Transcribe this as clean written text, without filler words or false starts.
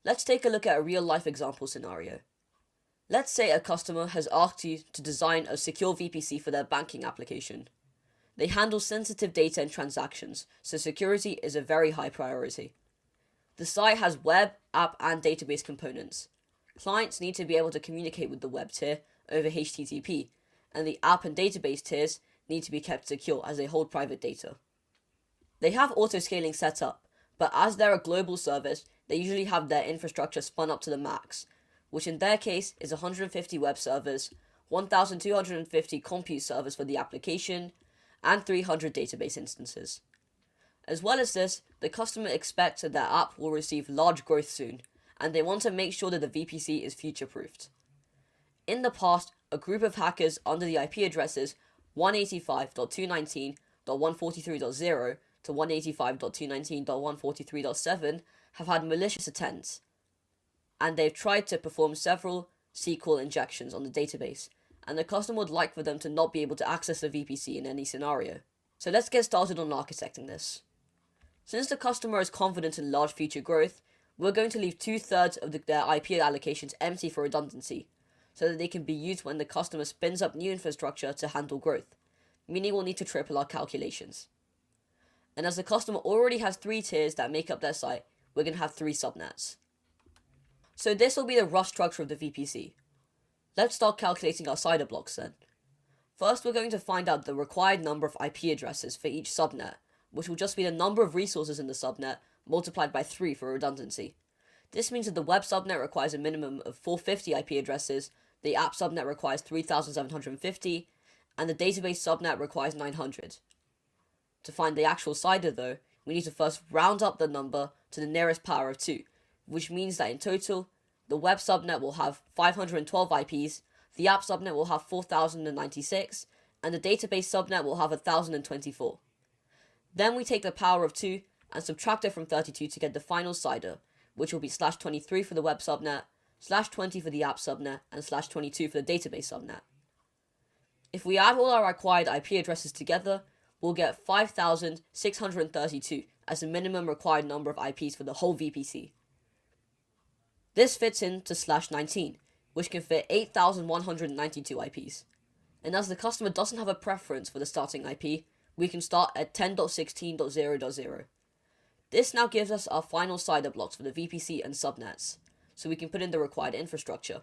Let's take a look at a real-life example scenario. Let's say a customer has asked you to design a secure VPC for their banking application. They handle sensitive data and transactions, so security is a very high priority. The site has web, app, and database components. Clients need to be able to communicate with the web tier over HTTP, and the app and database tiers need to be kept secure as they hold private data. They have auto-scaling set up, but as they're a global service, they usually have their infrastructure spun up to the max, which in their case is 150 web servers, 1,250 compute servers for the application, and 300 database instances. As well as this, the customer expects that their app will receive large growth soon, and they want to make sure that the VPC is future-proofed. In the past, a group of hackers under the IP addresses 185.219.143.0 to 185.219.143.7 have had malicious attempts, and they've tried to perform several SQL injections on the database, and the customer would like for them to not be able to access the VPC in any scenario. So let's get started on architecting this. Since the customer is confident in large future growth, we're going to leave 2/3 of their IP allocations empty for redundancy, so that they can be used when the customer spins up new infrastructure to handle growth, meaning we'll need to triple our calculations. And as the customer already has 3 tiers that make up their site, we're going to have 3 subnets. So this will be the rough structure of the VPC. Let's start calculating our CIDR blocks then. First, we're going to find out the required number of IP addresses for each subnet, which will just be the number of resources in the subnet multiplied by 3 for redundancy. This means that the web subnet requires a minimum of 450 IP addresses, the app subnet requires 3,750, and the database subnet requires 900. To find the actual CIDR though, we need to first round up the number to the nearest power of 2, which means that in total, the web subnet will have 512 IPs, the app subnet will have 4,096, and the database subnet will have 1,024. Then we take the power of 2 and subtract it from 32 to get the final CIDR, which will be /23 for the web subnet, /20 for the app subnet, and /22 for the database subnet. If we add all our required IP addresses together, we'll get 5,632 as the minimum required number of IPs for the whole VPC. This fits into /19, which can fit 8,192 IPs. And as the customer doesn't have a preference for the starting IP, we can start at 10.16.0.0. This now gives us our final CIDR blocks for the VPC and subnets, so we can put in the required infrastructure.